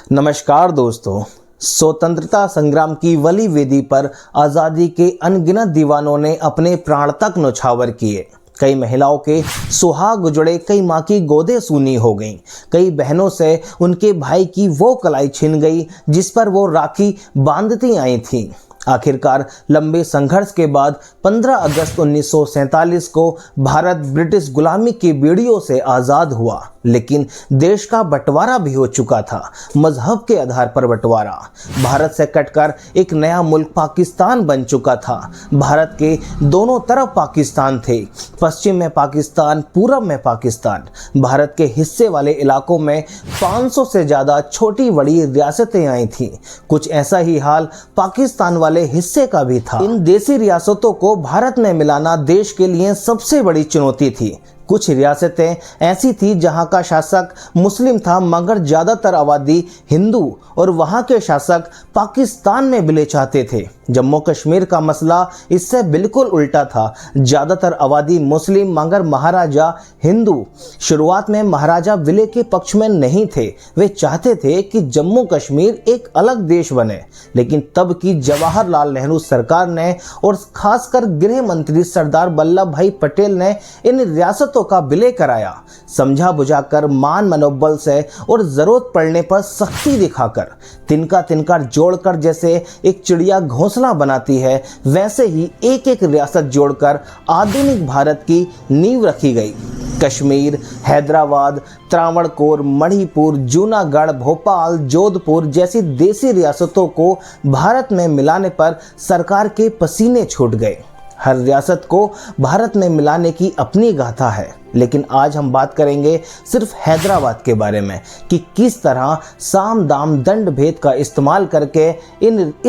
नमस्कार दोस्तों। स्वतंत्रता संग्राम की वली वेदी पर आज़ादी के अनगिनत दीवानों ने अपने प्राण तक न्यौछावर किए। कई महिलाओं के सुहाग उजड़े, कई माँ की गोदें सूनी हो गईं, कई बहनों से उनके भाई की वो कलाई छिन गई जिस पर वो राखी बांधती आई थीं। आखिरकार लंबे संघर्ष के बाद 15 अगस्त 1947 को भारत ब्रिटिश गुलामी की बेड़ियों से आज़ाद हुआ, लेकिन देश का बंटवारा भी हो चुका था। मजहब के आधार पर बंटवारा। भारत से कटकर एक नया मुल्क पाकिस्तान बन चुका था। भारत के दोनों तरफ पाकिस्तान थे, पश्चिम में पाकिस्तान, पूरब में पाकिस्तान। भारत के हिस्से वाले इलाकों में 500 से ज़्यादा छोटी बड़ी रियासतें आई थीं। कुछ ऐसा ही हाल पाकिस्तान वाले हिस्से का भी था। इन देसी रियासतों को भारत में मिलाना देश के लिए सबसे बड़ी चुनौती थी। कुछ रियासतें ऐसी थी जहां का शासक मुस्लिम था, मगर ज़्यादातर आबादी हिंदू और वहां के शासक पाकिस्तान में विलय चाहते थे। जम्मू कश्मीर का मसला इससे बिल्कुल उल्टा था। ज़्यादातर आबादी मुस्लिम मगर महाराजा हिंदू। शुरुआत में महाराजा विलय के पक्ष में नहीं थे। वे चाहते थे कि जम्मू कश्मीर एक अलग देश बने, लेकिन तब की जवाहरलाल नेहरू सरकार ने और खासकर गृह मंत्री सरदार वल्लभ भाई पटेल ने इन रियासतों का विलय कराया। समझा बुझाकर, मान मनोबल से और जरूरत पड़ने पर सख्ती दिखाकर, तिनका तिनका जोड़कर जैसे एक चिड़िया घोंसला बनाती है, वैसे ही एक एक रियासत जोड़कर आधुनिक भारत की नींव रखी गई। कश्मीर, हैदराबाद, त्रावणकोर, मणिपुर, जूनागढ़, भोपाल, जोधपुर जैसी देसी रियासतों को भारत में मिलाने पर सरकार के पसीने छूट गए। हर रियासत को भारत में मिलाने की अपनी गाथा है, लेकिन आज हम बात करेंगे सिर्फ हैदराबाद के बारे में कि किस तरह साम दाम दंड भेद का इस्तेमाल करके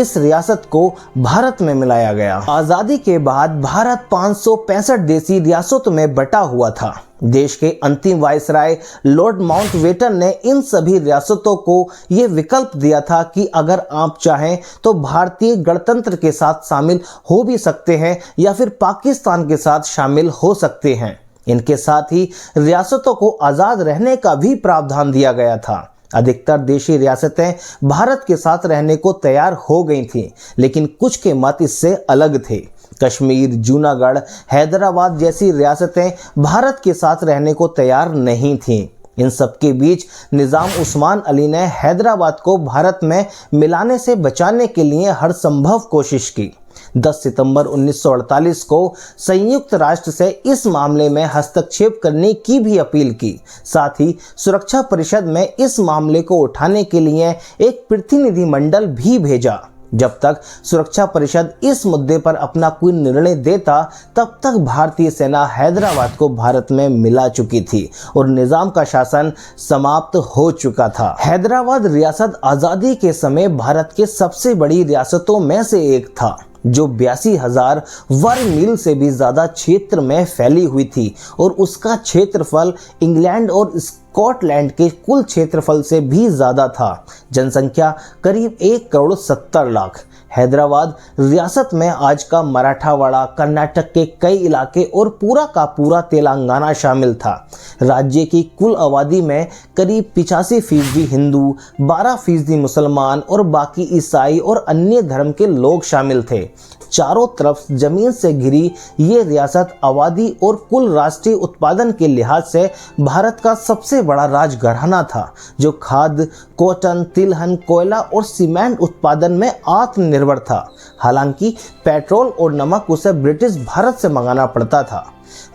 इस रियासत को भारत में मिलाया गया। आज़ादी के बाद भारत 565 देसी रियासतों में बटा हुआ था। देश के अंतिम वायसराय लॉर्ड माउंटबेटन ने इन सभी रियासतों को ये विकल्प दिया था कि अगर आप चाहें तो भारतीय गणतंत्र के साथ शामिल हो भी सकते हैं या फिर पाकिस्तान के साथ शामिल हो सकते हैं। इनके साथ ही रियासतों को आज़ाद रहने का भी प्रावधान दिया गया था। अधिकतर देशी रियासतें भारत के साथ रहने को तैयार हो गई थीं, लेकिन कुछ के मत इससे अलग थे। कश्मीर, जूनागढ़, हैदराबाद जैसी रियासतें भारत के साथ रहने को तैयार नहीं थीं। इन सब के बीच निज़ाम उस्मान अली ने हैदराबाद को भारत में मिलाने से बचाने के लिए हर संभव कोशिश की। 10 सितंबर 1948 को संयुक्त राष्ट्र से इस मामले में हस्तक्षेप करने की भी अपील की। साथ ही सुरक्षा परिषद में इस मामले को उठाने के लिए एक प्रतिनिधिमंडल भी भेजा। जब तक सुरक्षा परिषद इस मुद्दे पर अपना कोई निर्णय देता, तब तक भारतीय सेना हैदराबाद को भारत में मिला चुकी थी और निजाम का शासन समाप्त हो चुका था। हैदराबाद रियासत आज़ादी के समय भारत के सबसे बड़ी रियासतों में से एक था, जो 82,000 वर्ग मील से भी ज़्यादा क्षेत्र में फैली हुई थी और उसका क्षेत्रफल इंग्लैंड और स्कॉटलैंड के कुल क्षेत्रफल से भी ज़्यादा था। जनसंख्या करीब 1,70,00,000। हैदराबाद रियासत में आज का मराठावाड़ा, कर्नाटक के कई इलाके और पूरा का पूरा तेलंगाना शामिल था। राज्य की कुल आबादी में करीब 85% हिंदू, 12% मुसलमान और बाकी ईसाई और अन्य धर्म के लोग शामिल थे। चारों तरफ जमीन से घिरी ये रियासत आबादी और कुल राष्ट्रीय उत्पादन के लिहाज से भारत का सबसे बड़ा राजघराना था, जो खाद्य, कॉटन, तिलहन, कोयला और सीमेंट उत्पादन में आत्मनिर्भर था। हालांकि पेट्रोल और नमक उसे ब्रिटिश भारत से मंगाना पड़ता था।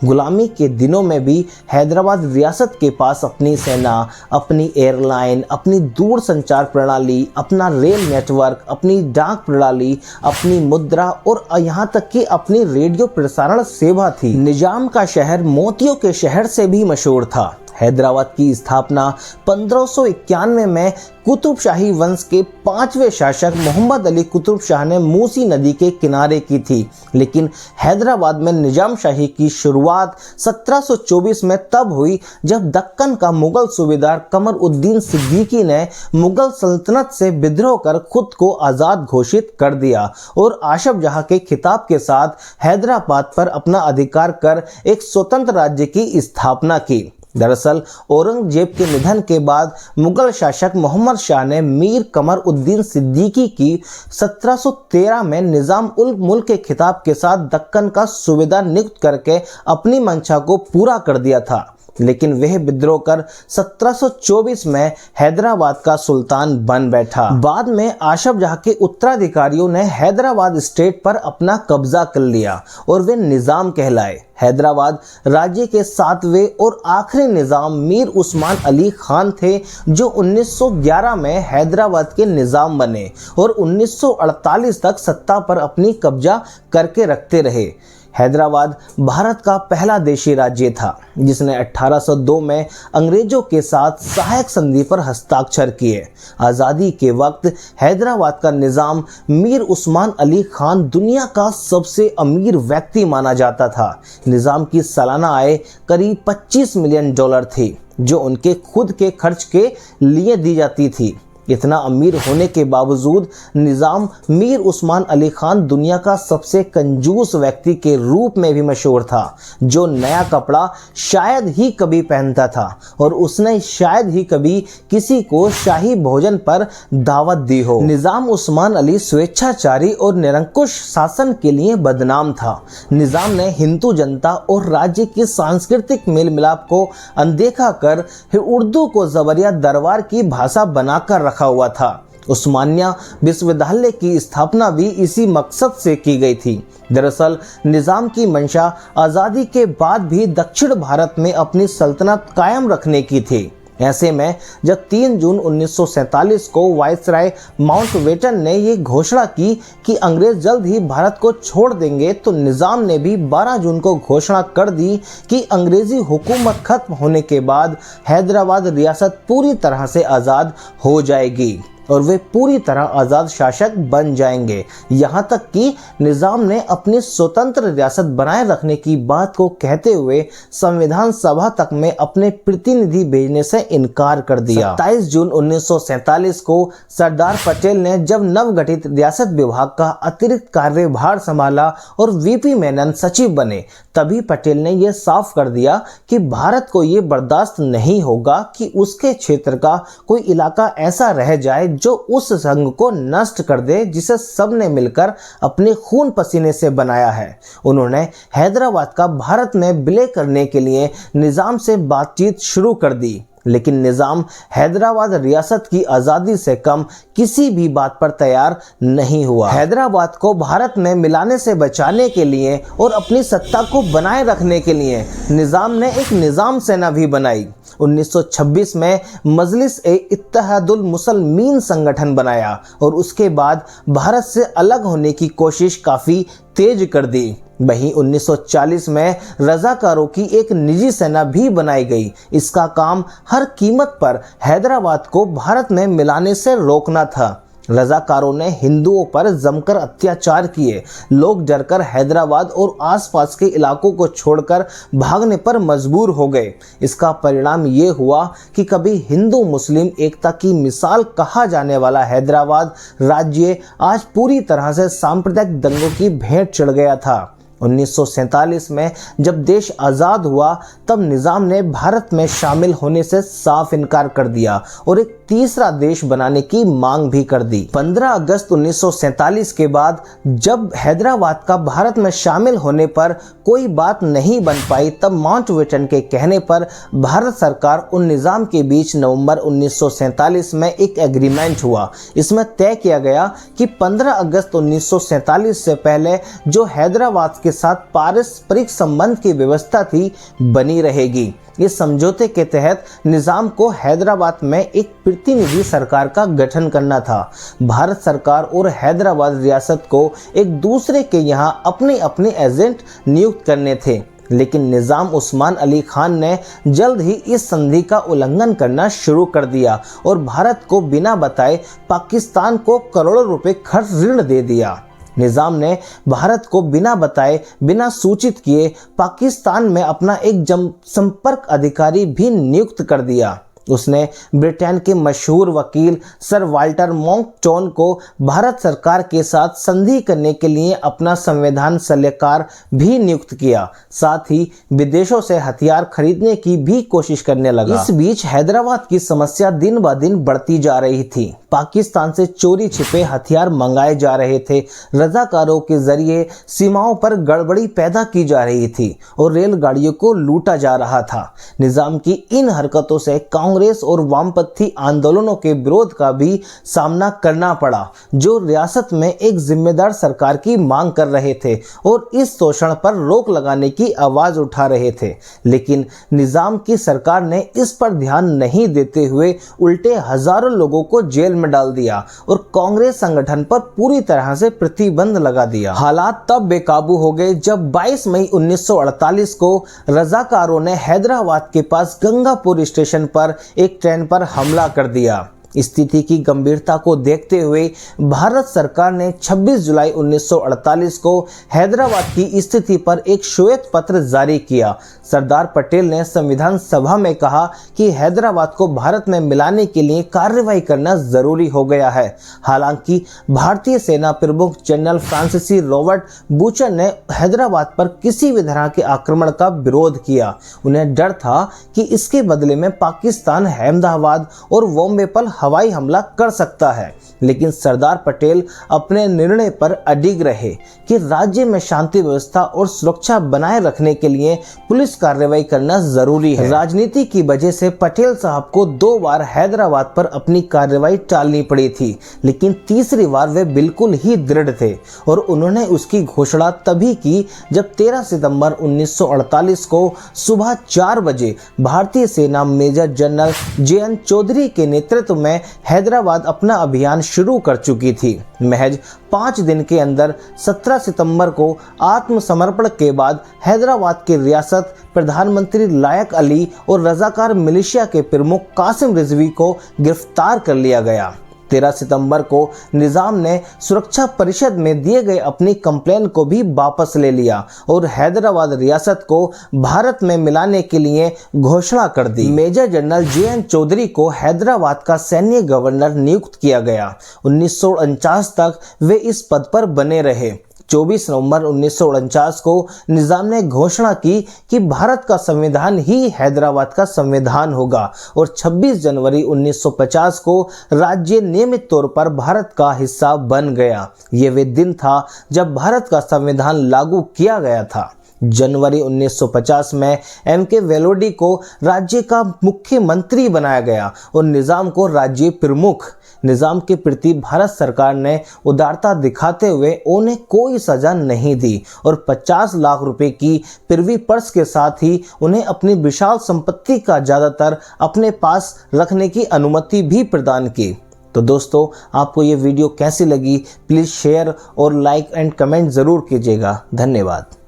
गुलामी के दिनों में भी हैदराबाद रियासत के पास अपनी सेना, अपनी एयरलाइन, अपनी दूर संचार प्रणाली, अपना रेल नेटवर्क, अपनी डाक प्रणाली, अपनी मुद्रा और यहाँ तक कि अपनी रेडियो प्रसारण सेवा थी। निजाम का शहर मोतियों के शहर से भी मशहूर था। हैदराबाद की स्थापना 1591 में कुतुबशाही वंश के 5वें शासक मोहम्मद अली कुतुब शाह ने मूसी नदी के किनारे की थी, लेकिन हैदराबाद में निजामशाही की शुरुआत 1724 में तब हुई जब दक्कन का मुगल सूबेदार कमर उद्दीन सिद्दीकी ने मुगल सल्तनत से विद्रोह कर खुद को आज़ाद घोषित कर दिया और आशफ जहाँ के खिताब के साथ हैदराबाद पर अपना अधिकार कर एक स्वतंत्र राज्य की स्थापना की। दरअसल औरंगजेब के निधन के बाद मुगल शासक मोहम्मद शाह ने मीर कमर उद्दीन सिद्दीकी की 1713 में निजाम उल मुल्क के खिताब के साथ दक्कन का सूबेदार नियुक्त करके अपनी मंशा को पूरा कर दिया था, लेकिन वह विद्रोह कर 1724 में हैदराबाद का सुल्तान बन बैठा। बाद में आशफ जहां के उत्तराधिकारियों ने हैदराबाद स्टेट पर अपना कब्जा कर लिया और वे निजाम कहलाए। हैदराबाद राज्य के 7वें और आखिरी निजाम मीर उस्मान अली खान थे, जो 1911 में हैदराबाद के निजाम बने और 1948 तक सत्ता पर अपनी कब्जा करके रखते रहे। हैदराबाद भारत का पहला देशी राज्य था जिसने 1802 में अंग्रेजों के साथ सहायक संधि पर हस्ताक्षर किए। आज़ादी के वक्त हैदराबाद का निजाम मीर उस्मान अली खान दुनिया का सबसे अमीर व्यक्ति माना जाता था। निजाम की सालाना आय करीब $25 मिलियन थी, जो उनके खुद के खर्च के लिए दी जाती थी। इतना अमीर होने के बावजूद निजाम मीर उस्मान अली खान दुनिया का सबसे कंजूस व्यक्ति के रूप में भी मशहूर था, जो नया कपड़ा शायद ही कभी पहनता था और उसने शायद ही कभी किसी को शाही भोजन पर दावत दी हो। निजाम उस्मान अली स्वेच्छाचारी और निरंकुश शासन के लिए बदनाम था। निजाम ने हिंदू जनता और राज्य की सांस्कृतिक मेल मिलाप को अनदेखा कर उर्दू को जबरिया दरबार की भाषा बनाकर रखा हुआ था। उस्मानिया विश्वविद्यालय की स्थापना भी इसी मकसद से की गई थी। दरअसल निजाम की मंशा आज़ादी के बाद भी दक्षिण भारत में अपनी सल्तनत कायम रखने की थी। ऐसे में जब 3 जून 1947 को वायसराय माउंटबेटन ने ये घोषणा की कि अंग्रेज जल्द ही भारत को छोड़ देंगे, तो निजाम ने भी 12 जून को घोषणा कर दी कि अंग्रेजी हुकूमत खत्म होने के बाद हैदराबाद रियासत पूरी तरह से आज़ाद हो जाएगी और वे पूरी तरह आज़ाद शासक बन जाएंगे। यहाँ तक कि निजाम ने अपनी स्वतंत्र रियासत बनाए रखने की बात को कहते हुए संविधान सभा तक में अपने प्रतिनिधि भेजने से इनकार कर दिया। 27 जून 1947 को सरदार पटेल ने जब नवगठित रियासत विभाग का अतिरिक्त कार्यभार संभाला और वीपी मेनन सचिव बने, तभी पटेल ने यह साफ कर दिया कि भारत को ये बर्दाश्त नहीं होगा कि उसके क्षेत्र का कोई इलाका ऐसा रह जाए जो उस संघ को नष्ट कर दे जिसे सबने मिलकर अपने खून पसीने से बनाया है। उन्होंने हैदराबाद का भारत में विलय करने के लिए निजाम से बातचीत शुरू कर दी, लेकिन निजाम हैदराबाद रियासत की आज़ादी से कम किसी भी बात पर तैयार नहीं हुआ। हैदराबाद को भारत में मिलाने से बचाने के लिए और अपनी सत्ता को बनाए रखने के लिए निजाम ने एक निजाम सेना भी बनाई। 1926 में मजलिस-ए-इत्तेहादुल मुसलमीन संगठन बनाया और उसके बाद भारत से अलग होने की कोशिश काफ़ी तेज कर दी। वहीं 1940 में रजाकारों की एक निजी सेना भी बनाई गई। इसका काम हर कीमत पर हैदराबाद को भारत में मिलाने से रोकना था। रजाकारों ने हिंदुओं पर जमकर अत्याचार किए। लोग डरकर हैदराबाद और आसपास के इलाकों को छोड़कर भागने पर मजबूर हो गए। इसका परिणाम ये हुआ कि कभी हिंदू मुस्लिम एकता की मिसाल कहा जाने वाला हैदराबाद राज्य आज पूरी तरह से सांप्रदायिक दंगों की भेंट चढ़ गया था। 1947 में जब देश आज़ाद हुआ, तब निजाम ने भारत में शामिल होने से साफ इनकार कर दिया और एक तीसरा देश बनाने की मांग भी कर दी। 15 अगस्त 1947 के बाद जब हैदराबाद का भारत में शामिल होने पर कोई बात नहीं बन पाई, तब माउंटबेटन के कहने पर भारत सरकार और निजाम के बीच नवंबर 1947 में एक एग्रीमेंट हुआ। इसमें तय किया गया कि 15 अगस्त 1947 से पहले जो हैदराबाद के साथ पारस्परिक संबंध की व्यवस्था थी बनी रहेगी। इस समझौते के तहत निजाम को हैदराबाद में एक प्रतिनिधि सरकार का गठन करना था। भारत सरकार और हैदराबाद रियासत को एक दूसरे के यहाँ अपने अपने एजेंट नियुक्त करने थे, लेकिन निजाम उस्मान अली खान ने जल्द ही इस संधि का उल्लंघन करना शुरू कर दिया और भारत को बिना बताए पाकिस्तान को करोड़ों रुपए खर्च ऋण दे दिया। निजाम ने भारत को बिना बताए, बिना सूचित किए पाकिस्तान में अपना एक संपर्क अधिकारी भी नियुक्त कर दिया। उसने ब्रिटेन के मशहूर वकील सर वाल्टर मॉन्कटोन को भारत सरकार के साथ संधि करने के लिए अपना संविधान सलाहकार भी नियुक्त किया। साथ ही विदेशों से हथियार खरीदने की भी कोशिश करने लगा। इस बीच हैदराबाद की समस्या दिन ब दिन बढ़ती जा रही थी। पाकिस्तान से चोरी छिपे हथियार मंगाए जा रहे थे, रजाकारों के जरिए सीमाओं पर गड़बड़ी पैदा की जा रही थी और रेलगाड़ियों को लूटा जा रहा था। निजाम की इन हरकतों से कांग्रेस और वामपंथी आंदोलनों के विरोध का भी सामना करना पड़ा, जो रियासत में एक जिम्मेदार सरकार की मांग कर रहे थे और इस शोषण पर रोक लगाने की आवाज उठा रहे थे। लेकिन निजाम की सरकार ने इस पर ध्यान नहीं देते हुए उल्टे हजारों लोगों को जेल में डाल दिया और कांग्रेस संगठन पर पूरी तरह से प्रतिबंध लगा दिया। हालात तब बेकाबू हो गए जब 22 मई 1948 को रजाकारों ने हैदराबाद के पास गंगापुर स्टेशन पर एक ट्रेन पर हमला कर दिया। स्थिति की गंभीरता को देखते हुए भारत सरकार ने 26 जुलाई 1948 को हैदराबाद की स्थिति पर एक श्वेत पत्र जारी किया। सरदार पटेल ने संविधान सभा में कहा कि हैदराबाद को भारत में मिलाने के लिए कार्रवाई करना जरूरी हो गया है। हालांकि भारतीय सेना प्रमुख जनरल फ्रांसिस रॉबर्ट बूचर ने हैदराबाद पर किसी भी तरह के आक्रमण का विरोध किया। उन्हें डर था कि इसके बदले में पाकिस्तान अहमदाबाद और बॉम्बे पर हवाई हमला कर सकता है। लेकिन सरदार पटेल अपने निर्णय पर अडिग रहे कि राज्य में शांति व्यवस्था और सुरक्षा बनाए रखने के लिए पुलिस कार्रवाई करना जरूरी है। राजनीति की वजह से पटेल साहब को 2 बार हैदराबाद पर अपनी कार्रवाई टालनी पड़ी थी, लेकिन तीसरी बार वे बिल्कुल ही दृढ़ थे और उन्होंने उसकी घोषणा तभी की जब 13 सितंबर 1948 को सुबह 4 बजे भारतीय सेना मेजर जनरल JN चौधरी के नेतृत्व में हैदराबाद अपना अभियान शुरू कर चुकी थी। महज 5 दिन के अंदर 17 सितंबर को आत्मसमर्पण के बाद हैदराबाद के रियासत प्रधानमंत्री लायक अली और रजाकार मिलिशिया के प्रमुख कासिम रिजवी को गिरफ्तार कर लिया गया। 13 सितंबर को निजाम ने सुरक्षा परिषद में दिए गए अपनी कंप्लेन को भी वापस ले लिया और हैदराबाद रियासत को भारत में मिलाने के लिए घोषणा कर दी। मेजर जनरल JN चौधरी को हैदराबाद का सैन्य गवर्नर नियुक्त किया गया। 1949 तक वे इस पद पर बने रहे। 24 नवंबर 1949 को निजाम ने घोषणा की कि भारत का संविधान ही हैदराबाद का संविधान होगा और 26 जनवरी 1950 को राज्य नियमित तौर पर भारत का हिस्सा बन गया। ये वे दिन था जब भारत का संविधान लागू किया गया था। जनवरी 1950 में MK वेलोडी को राज्य का मुख्यमंत्री बनाया गया और निजाम को राज्य प्रमुख। निजाम के प्रति भारत सरकार ने उदारता दिखाते हुए उन्हें कोई सजा नहीं दी और 50 लाख रुपए की प्रिवी पर्स के साथ ही उन्हें अपनी विशाल संपत्ति का ज़्यादातर अपने पास रखने की अनुमति भी प्रदान की। तो दोस्तों, आपको ये वीडियो कैसी लगी? प्लीज़ शेयर और लाइक एंड कमेंट ज़रूर कीजिएगा। धन्यवाद।